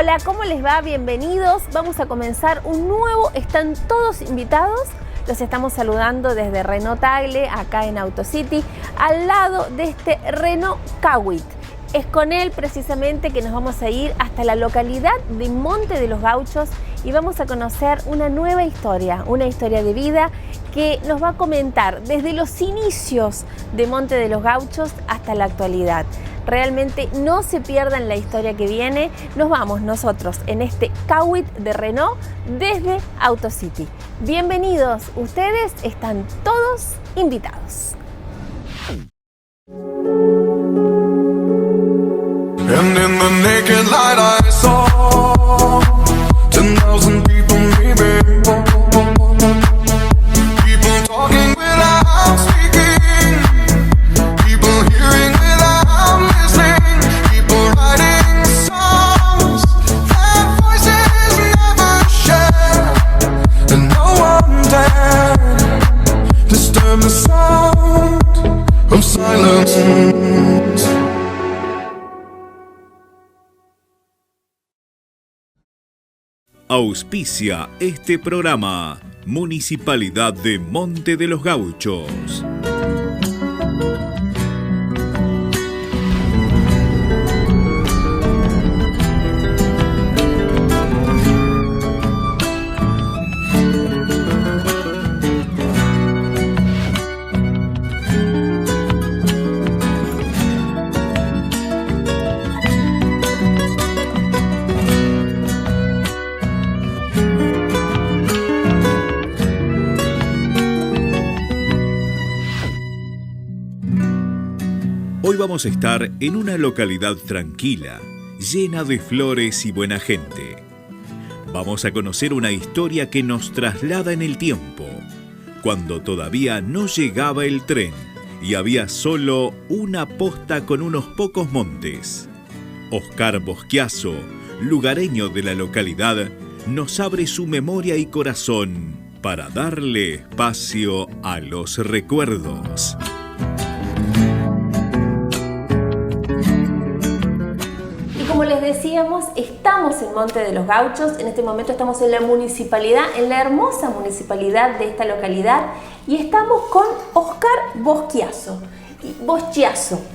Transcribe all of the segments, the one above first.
Hola, ¿cómo les va? Bienvenidos. Vamos a comenzar un nuevo, están todos invitados. Los estamos saludando desde Renault Tagle, acá en Autocity, al lado de este Renault Kwid. Es con él precisamente que nos vamos a ir hasta la localidad de Monte de los Gauchos y vamos a conocer una nueva historia, una historia de vida que nos va a comentar desde los inicios de Monte de los Gauchos hasta la actualidad. Realmente no se pierdan la historia que viene. Nos vamos nosotros en este Kwid de Renault desde Autocity. Bienvenidos, ustedes están todos invitados. And in the naked light I saw 10,000 people maybe. People talking without speaking. People hearing without listening. People writing songs that voices never share. And no one dared disturb the sound of silence. Auspicia este programa Municipalidad de Monte de los Gauchos. Hoy vamos a estar en una localidad tranquila, llena de flores y buena gente. Vamos a conocer una historia que nos traslada en el tiempo, cuando todavía no llegaba el tren y había solo una posta con unos pocos montes. Oscar Bosquiazo, lugareño de la localidad, nos abre su memoria y corazón para darle espacio a los recuerdos. Como les decíamos, estamos en Monte de los Gauchos, en este momento estamos en la municipalidad, en la hermosa municipalidad de esta localidad y estamos con Oscar Bosquiazo,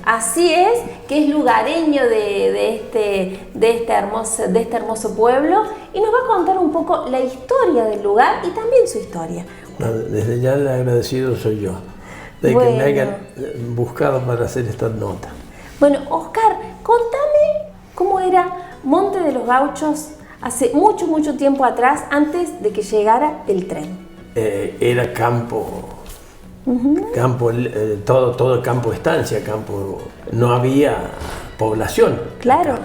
así es, que es lugareño de este hermoso pueblo y nos va a contar un poco la historia del lugar y también su historia. Desde ya el agradecido soy yo, de que me hayan buscado para hacer esta nota. Bueno, Oscar, contame cómo era Monte de los Gauchos hace mucho tiempo atrás, antes de que llegara el tren. Era campo, todo campo estancia, no había población. Claro. Acá.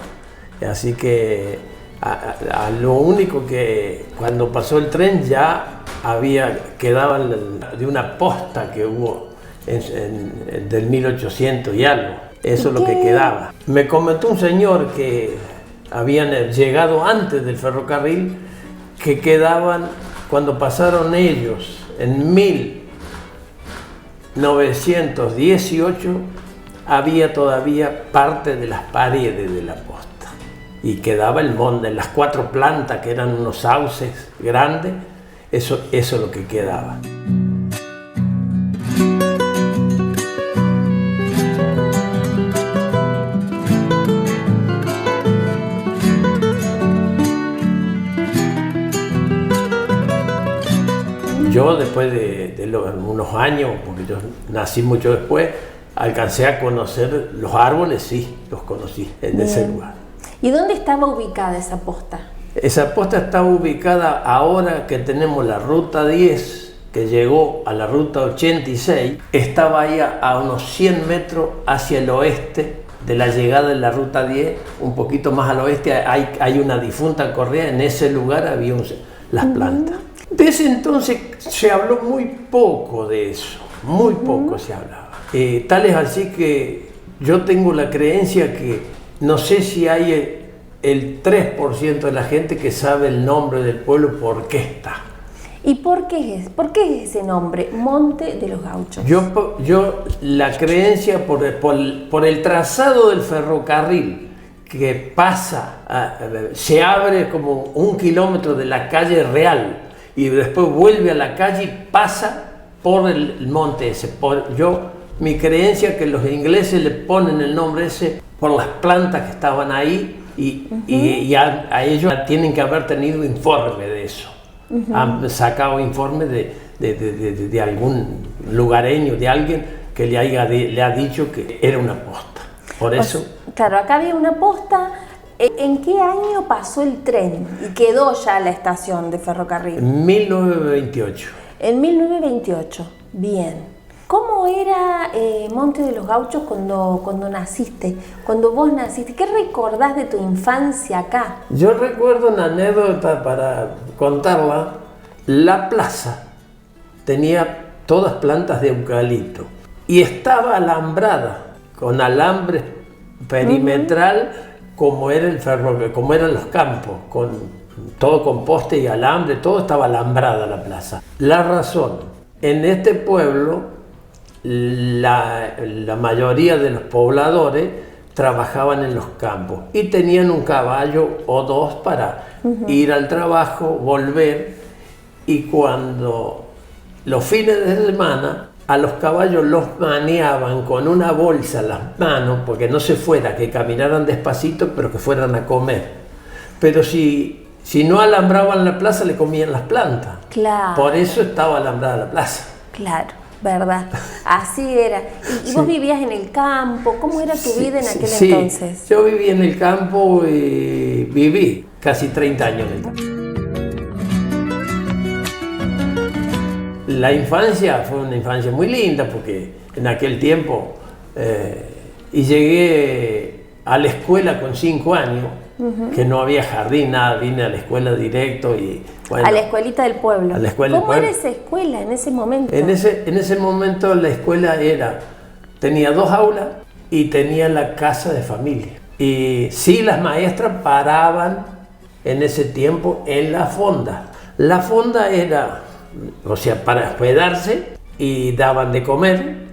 Así que a lo único que cuando pasó el tren ya quedaba de una posta que hubo del 1800 y algo. Eso es lo que quedaba. Me comentó un señor que habían llegado antes del ferrocarril, que quedaban, cuando pasaron ellos en 1918, había todavía parte de las paredes de la posta. Y quedaba el monte, las 4 plantas que eran unos sauces grandes, eso es lo que quedaba. Yo después de unos años, porque yo nací mucho después, alcancé a conocer los árboles, sí, los conocí en ese lugar. ¿Y dónde estaba ubicada esa posta? Esa posta está ubicada ahora que tenemos la ruta 10, que llegó a la ruta 86, estaba ahí a unos 100 metros hacia el oeste de la llegada de la ruta 10, un poquito más al oeste hay una difunta correa, en ese lugar había las plantas. Desde entonces se habló muy poco de eso, muy poco se hablaba. Tal es así que yo tengo la creencia que no sé si hay el 3% de la gente que sabe el nombre del pueblo, por qué está. ¿Y por qué es ese nombre, Monte de los Gauchos? Yo la creencia por el trazado del ferrocarril que pasa, se abre como 1 kilómetro de la calle real y después vuelve a la calle y pasa por el monte ese. Mi creencia es que los ingleses le ponen el nombre ese por las plantas que estaban ahí y a ellos tienen que haber tenido informe de eso. Han sacado informe de algún lugareño, de alguien que le ha dicho que era una posta. Por eso... Claro, acá había una posta. ¿En qué año pasó el tren y quedó ya la estación de ferrocarril? En 1928. En 1928, bien. ¿Cómo era Monte de los Gauchos cuando naciste? Cuando vos naciste, ¿qué recordás de tu infancia acá? Yo recuerdo una anécdota para contarla. La plaza tenía todas plantas de eucalipto y estaba alambrada con alambre perimetral como era como eran los campos, todo con poste y alambre, todo estaba alambrada la plaza. La razón, en este pueblo la mayoría de los pobladores trabajaban en los campos y tenían un caballo o dos para ir al trabajo, volver, y cuando los fines de semana a los caballos los maneaban con una bolsa en las manos, porque no se fuera, que caminaran despacito, pero que fueran a comer. Pero si no alambraban la plaza, le comían las plantas. Claro. Por eso estaba alambrada la plaza. Claro, verdad. Así era. ¿Y vos vivías en el campo? ¿Cómo era tu vida en aquel entonces? Yo viví en el campo y viví casi 30 años en el campo. La infancia fue una infancia muy linda porque en aquel tiempo y llegué a la escuela con 5 años, que no había jardín, nada, vine a la escuela directo y bueno, a la escuelita del pueblo. A la escuela ¿Cómo del era pueblo. esa escuela en ese momento? En ese momento la escuela tenía 2 aulas y tenía la casa de familia. Y sí, las maestras paraban en ese tiempo en la fonda. La fonda era, o sea, para hospedarse, y daban de comer,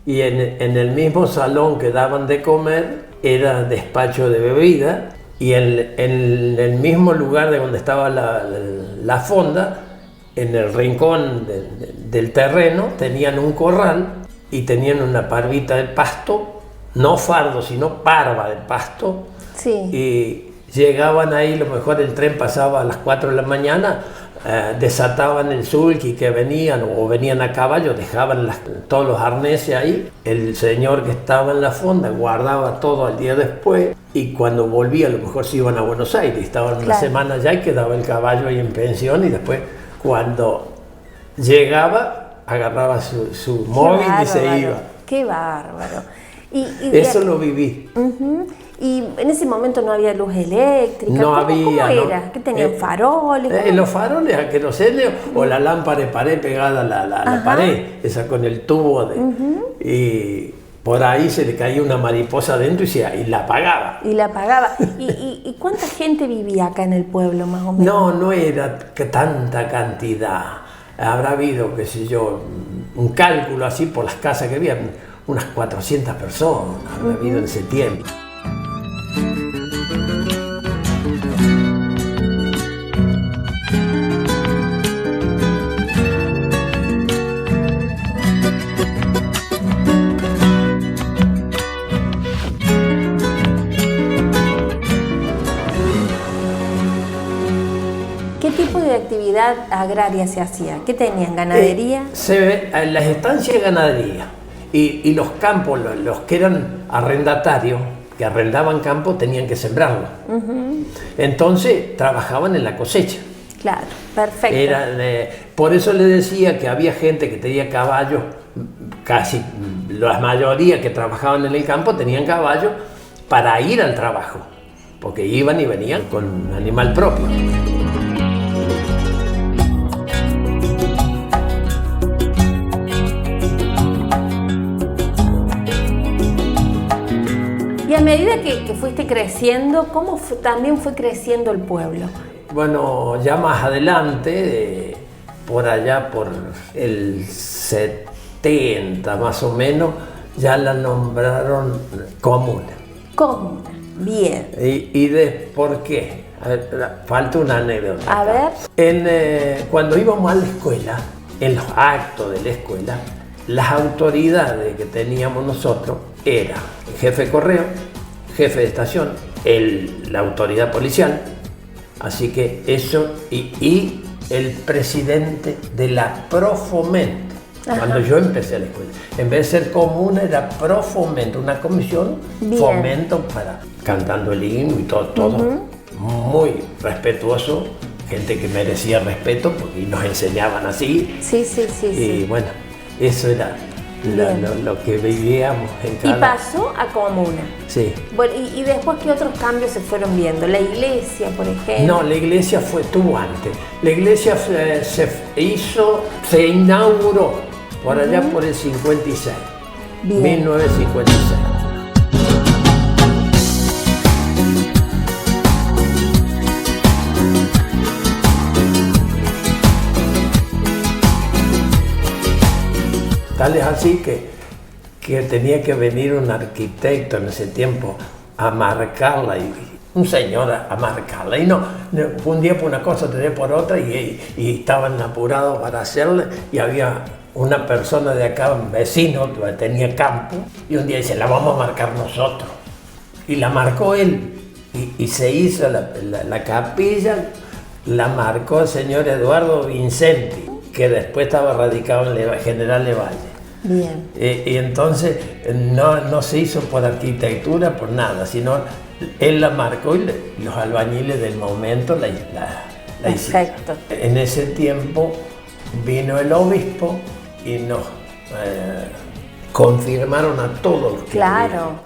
y en el mismo salón que daban de comer era despacho de bebida, y en el mismo lugar de donde estaba la fonda, en el rincón del terreno, tenían un corral y tenían una parvita de pasto, no fardo, sino parva de pasto. Sí. Y llegaban ahí, lo mejor el tren pasaba a las 4 de la mañana, desataban el sulky que venían o venían a caballo, dejaban todos los arneses ahí. El señor que estaba en la fonda guardaba todo al día después, y cuando volvía a lo mejor se iban a Buenos Aires, estaban una semana allá y quedaba el caballo ahí en pensión, y después cuando llegaba agarraba su móvil y se iba. ¡Qué bárbaro! Eso lo viví. Y en ese momento no había luz eléctrica. No ¿Cómo había. era? No. ¿Qué tenían? ¿Faroles? Los faroles a queroseno o la lámpara de pared pegada a la pared, esa con el tubo y por ahí se le caía una mariposa adentro y la apagaba. Y la apagaba. ¿Y cuánta gente vivía acá en el pueblo, más o menos? No era tanta cantidad. Habrá habido, qué sé yo, un cálculo así por las casas que había, unas 400 personas habrá habido en ese tiempo. ¿Qué tipo de actividad agraria se hacía? ¿Qué tenían? ¿Ganadería? En las estancias de ganadería y los campos, los que eran arrendatarios, que arrendaban campo, tenían que sembrarlo. Entonces trabajaban en la cosecha. Claro, perfecto. Por eso le decía que había gente que tenía caballos, casi la mayoría que trabajaban en el campo tenían caballos para ir al trabajo, porque iban y venían con un animal propio. Y a medida que fuiste creciendo, ¿cómo también fue creciendo el pueblo? Bueno, ya más adelante, por allá por el 70 más o menos, ya la nombraron comuna. Comuna. Bien. ¿Por qué? A ver, falta una anécdota. A ver. Cuando íbamos a la escuela, en los actos de la escuela, las autoridades que teníamos nosotros eran el jefe de correo, jefe de estación, la autoridad policial, así que eso, y el presidente de la Profomento. Ajá. Cuando yo empecé a la escuela, en vez de ser comuna, era Profomento, una comisión, Bien. fomento para cantando el himno y todo, muy respetuoso, gente que merecía respeto porque nos enseñaban así. Sí. Y bueno, eso era lo que vivíamos en Y cada... pasó a comuna. Sí. Bueno, y después, ¿qué otros cambios se fueron viendo? La iglesia, por ejemplo. No, la iglesia tuvo antes. La iglesia se inauguró por allá por el 56, Bien. 1956. Tal es así que tenía que venir un arquitecto en ese tiempo a marcarla, un señor a marcarla. Y no, un día por una cosa, otro día por otra, y estaban apurados para hacerle, y había una persona de acá, un vecino, que tenía campo, y un día dice, la vamos a marcar nosotros. Y la marcó él, y se hizo la capilla, la marcó el señor Eduardo Vincenti, que después estaba radicado en General Levalle. Bien. Y entonces no se hizo por arquitectura, por nada, sino él la marcó y los albañiles del momento la hicieron. Perfecto. En ese tiempo vino el obispo y nos confirmaron a todos los que Claro.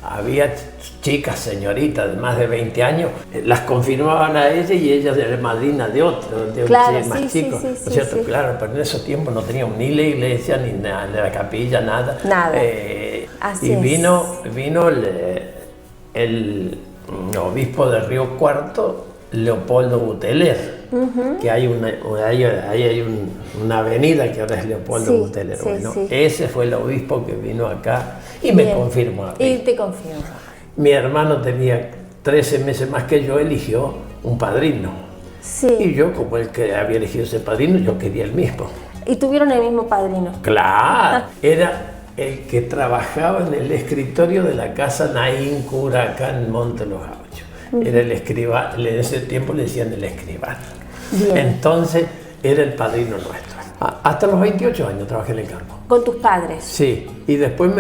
había chicas, señoritas de más de 20 años, las confirmaban a ella y ella era madrina de otro, de Claro, un más sí, chico. sí, ¿No es cierto? sí. Claro, pero en esos tiempos no teníamos ni la iglesia, ni nada, ni la capilla, nada. Nada. Así y es. vino el obispo de Río Cuarto, Leopoldo Buteler, que hay una avenida que ahora es Leopoldo Sí, Buteler. sí, Bueno, sí. ese fue el obispo que vino acá y me Bien. confirmó a mí. Y te confirmo. Mi hermano tenía 13 meses más que yo, eligió un padrino. Sí. Y yo, como el que había elegido ese padrino, yo quería el mismo. Y tuvieron el mismo padrino. Claro, era el que trabajaba en el escritorio de la casa Naín Cura acá en Monte Los Gauchos. Era el escribano, en ese tiempo le decían el escribano. Bien. Entonces era el padrino nuestro. Hasta los 28 años trabajé en el campo. Con tus padres. Sí, y después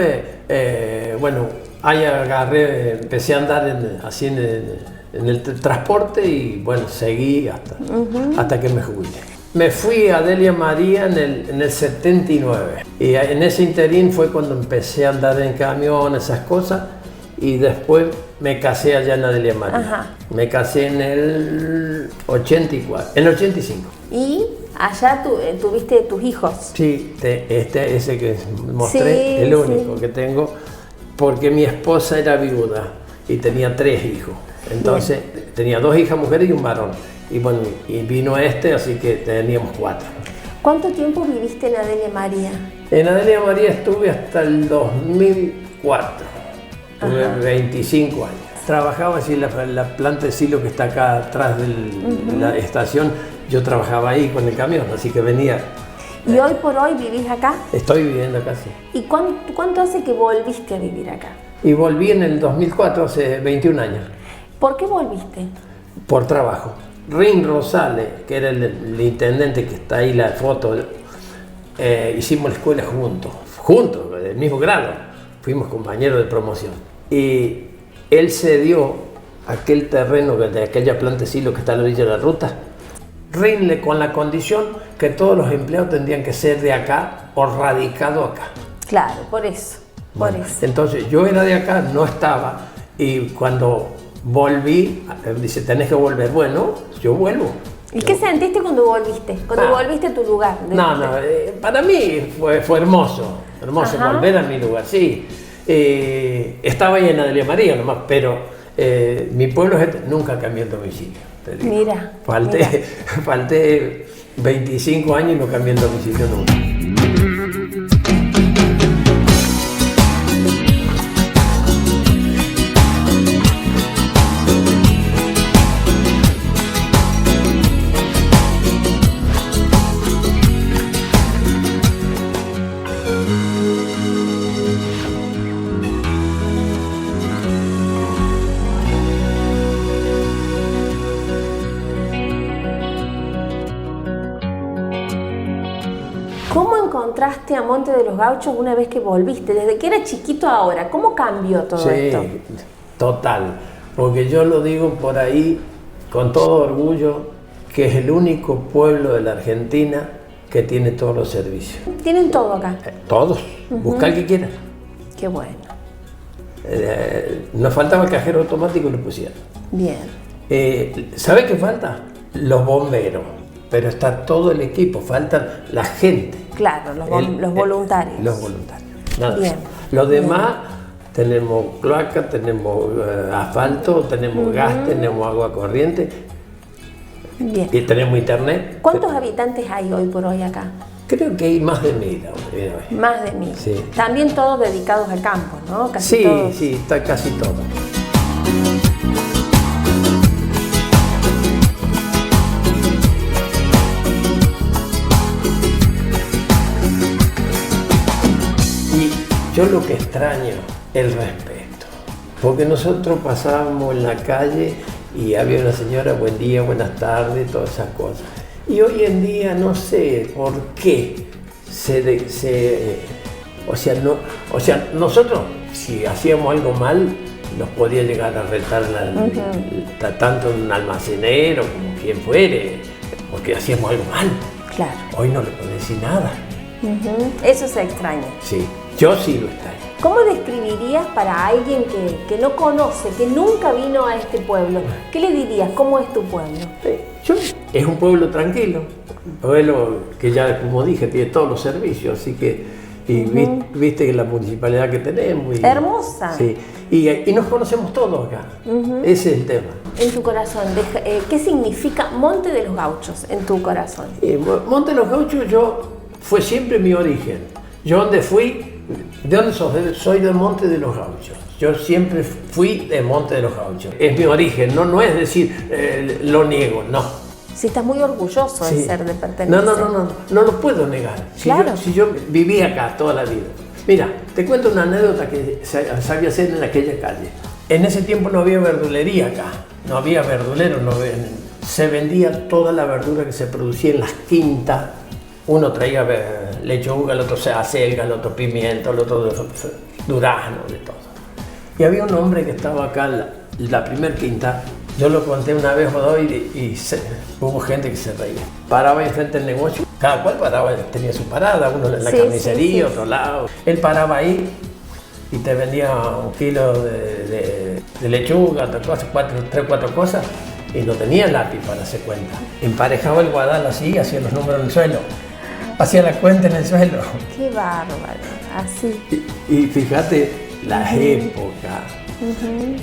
ahí empecé a andar así en el transporte y bueno, seguí hasta que me jubilé. Me fui a Delia María en el 79 y en ese interín fue cuando empecé a andar en camión, esas cosas, y después me casé allá en Delia María. Ajá. Me casé en el 84, en el 85. Y allá tuviste tus hijos. Sí, ese que mostré, Sí, el único sí. que tengo, porque mi esposa era viuda y tenía 3 hijos. Entonces tenía 2 hijas mujeres y un varón. Y bueno, y vino así que teníamos 4. ¿Cuánto tiempo viviste en Adelia María? En Adelia María estuve hasta el 2004, tuve 25 años. Trabajaba así en la planta de silo que está acá atrás de la estación, yo trabajaba ahí con el camión, así que venía. ¿Y hoy por hoy vivís acá? Estoy viviendo acá, sí. ¿Y cuánto hace que volviste a vivir acá? Y volví en el 2004, hace 21 años, ¿Por qué volviste? por trabajo. Rin Rosales, que era el intendente que está ahí la foto, hicimos la escuela juntos, del mismo grado, fuimos compañeros de promoción. Y él cedió aquel terreno de aquella planta de silo que está a la orilla de la ruta, Rin con la condición que todos los empleados tendrían que ser de acá o radicados acá. Claro, por eso. Bueno, entonces yo era de acá, no estaba, y cuando volví, dice, tenés que volver. Bueno, yo vuelvo. ¿Y qué sentiste cuando volviste? Cuando volviste a tu lugar. Para mí fue hermoso Ajá. volver a mi lugar, sí. Estaba ahí en Adelia María nomás, pero mi pueblo nunca cambió el domicilio. Te digo. Mira. Falté 25 años y no cambié el domicilio nunca. encontraste a Monte de los Gauchos una vez que volviste? Desde que era chiquito a ahora, ¿cómo cambió todo esto? Sí, total. Porque yo lo digo por ahí con todo orgullo, que es el único pueblo de la Argentina que tiene todos los servicios. Tienen todo acá. Todos. Busca el que quieras. Qué bueno. Nos faltaba el cajero automático y lo pusieron. Bien. ¿Sabes qué falta? Los bomberos. Pero está todo el equipo, faltan la gente. Claro, los voluntarios. Los voluntarios. Nada. Bien. Los demás, tenemos cloaca, tenemos asfalto, tenemos gas, tenemos agua corriente Bien. y tenemos internet. ¿Cuántos habitantes hay hoy por hoy acá? Creo que hay más de 1000 ahora. Más de 1000. Sí. También todos dedicados al campo, ¿no? Casi Sí, todos. sí, está casi todo. Y yo lo que extraño, el respeto. Porque nosotros pasábamos en la calle y había una señora, buen día, buenas tardes, todas esas cosas. Y hoy en día no sé por qué nosotros si hacíamos algo mal nos podía llegar a retar tanto un almacenero como quien fuere, porque hacíamos algo mal. Claro. Hoy no le puedo decir nada. Eso se extraña. Sí, yo sí lo extraño. ¿Cómo describirías para alguien que no conoce, que nunca vino a este pueblo? ¿Qué le dirías? ¿Cómo es tu pueblo? Es un pueblo tranquilo, un pueblo que ya, como dije, tiene todos los servicios, así que, viste que la municipalidad que tenemos. Hermosa. Sí, y nos conocemos todos acá, ese es el tema. En tu corazón, ¿qué significa Monte de los Gauchos en tu corazón? Monte de los Gauchos fue siempre mi origen. Yo donde fui, ¿de dónde soy? Soy del Monte de los Gauchos. Yo siempre fui de Monte de los Gauchos. Es mi origen, no es decir, lo niego, no. Si estás muy orgulloso de ser de pertenecer. No lo puedo negar. Claro. Si yo viví acá toda la vida. Mira, te cuento una anécdota que sabía hacer en aquella calle. En ese tiempo no había verdulería acá, no había verduleros, se vendía toda la verdura que se producía en las quintas. Uno traía lechuga, el otro acelga, el otro pimiento, el otro durazno, de todo. Y había un hombre que estaba acá en la primer quinta. Yo lo conté una vez o dos y hubo gente que se reía. Paraba ahí frente al negocio, cada cual paraba, tenía su parada, uno en la carnicería, otro lado. Él paraba ahí y te vendía 1 kilo de lechuga, 3-4 cosas, y no tenía lápiz para hacer cuenta. Emparejaba el guadal así, hacía los números en el suelo, hacía la cuenta en el suelo. Qué bárbaro, así. Y fíjate las épocas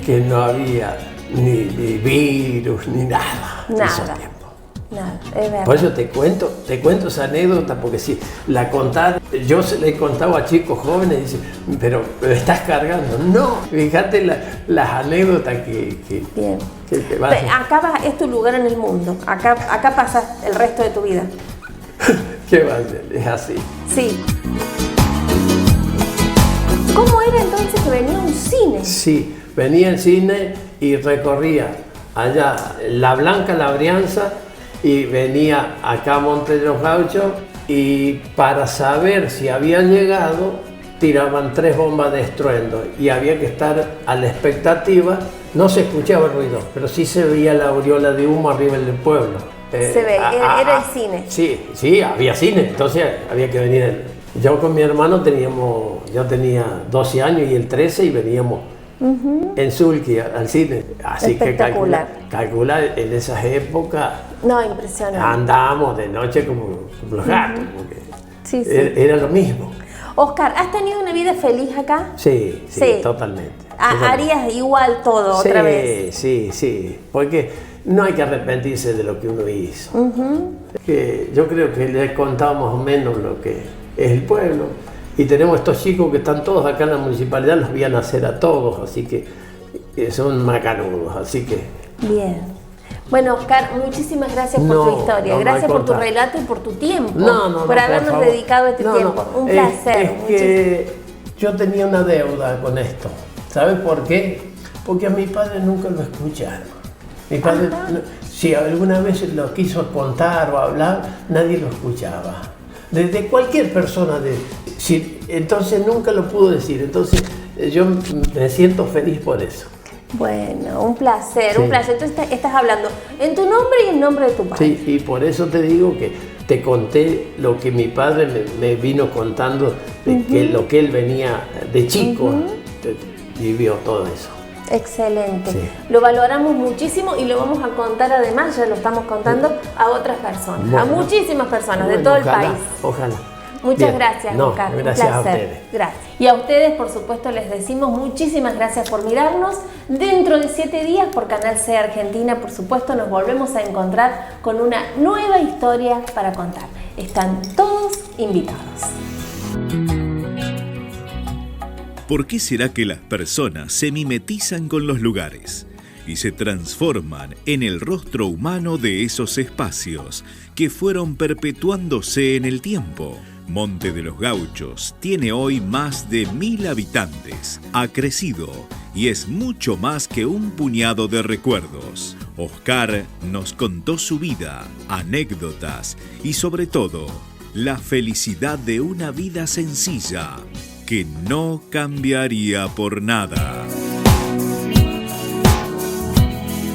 que no había ni virus, ni nada. Nada, es verdad. Por eso te cuento esa anécdota, porque si la contara, yo se la he contado a chicos jóvenes y dicen, pero me estás cargando. No, fíjate las anécdotas que Bien. te vas a... Acá es tu lugar en el mundo, acá pasas el resto de tu vida. ¿Qué va a ser? Es así. Sí. ¿Cómo era entonces que venía un cine? Sí, venía el cine y recorría allá La Blanca, La Brianza, y venía acá a Monte de los Gauchos, y para saber si habían llegado tiraban 3 bombas de estruendo y había que estar a la expectativa. No se escuchaba el ruido, pero sí se veía la aureola de humo arriba del pueblo. Se ve, era el cine. Sí, había cine, entonces había que venir. Yo con mi hermano yo tenía 12 años y él 13, y veníamos en Sulky al cine. Así que calcular en esas épocas. No, impresionante. Andábamos de noche como los gatos, porque sí. Era lo mismo. Oscar, ¿has tenido una vida feliz acá? Sí, totalmente. ¿Harías igual todo otra vez? Sí, porque no hay que arrepentirse de lo que uno hizo. Que yo creo que le he contado más o menos lo que es el pueblo, y tenemos estos chicos que están todos acá en la municipalidad, los vi a nacer a todos, así que son macanudos, así que... Bien. Bueno, Oscar, muchísimas gracias por tu historia, gracias por tu relato y por tu tiempo, por habernos dedicado este tiempo. Un placer. Es que yo tenía una deuda con esto. ¿Sabes por qué? Porque a mi padre nunca lo escucharon. Mi padre, si alguna vez lo quiso contar o hablar, nadie lo escuchaba. de cualquier persona. Entonces nunca lo pudo decir. Entonces yo me siento feliz por eso. Bueno, un placer, Sí. un placer. Tú estás hablando en tu nombre y en nombre de tu padre. Sí, y por eso te digo que te conté lo que mi padre me vino contando, de que lo que él venía de chico, vivió todo eso. Excelente. Sí. Lo valoramos muchísimo y lo vamos a contar además, ya lo estamos contando, a otras personas, a Bueno. muchísimas personas de Bueno, todo el ojalá, país. Ojalá. Muchas Bien. gracias, No, Oscar. gracias un a placer. ustedes. Gracias. Y a ustedes, por supuesto, les decimos muchísimas gracias por mirarnos. Dentro de 7 días por Canal C Argentina, por supuesto, nos volvemos a encontrar con una nueva historia para contar. Están todos invitados. ¿Por qué será que las personas se mimetizan con los lugares y se transforman en el rostro humano de esos espacios que fueron perpetuándose en el tiempo? Monte de los Gauchos tiene hoy más de 1000 habitantes, ha crecido y es mucho más que un puñado de recuerdos. Oscar nos contó su vida, anécdotas y sobre todo, la felicidad de una vida sencilla que no cambiaría por nada.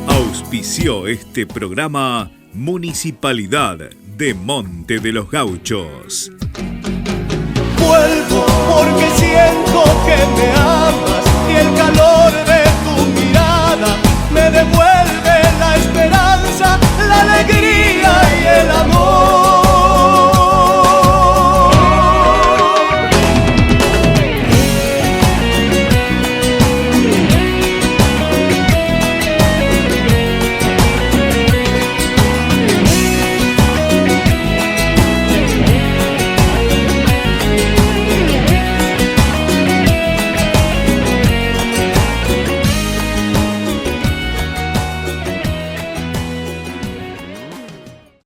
Auspició este programa Municipalidad de Monte de los Gauchos. Vuelvo porque siento que me amas y el calor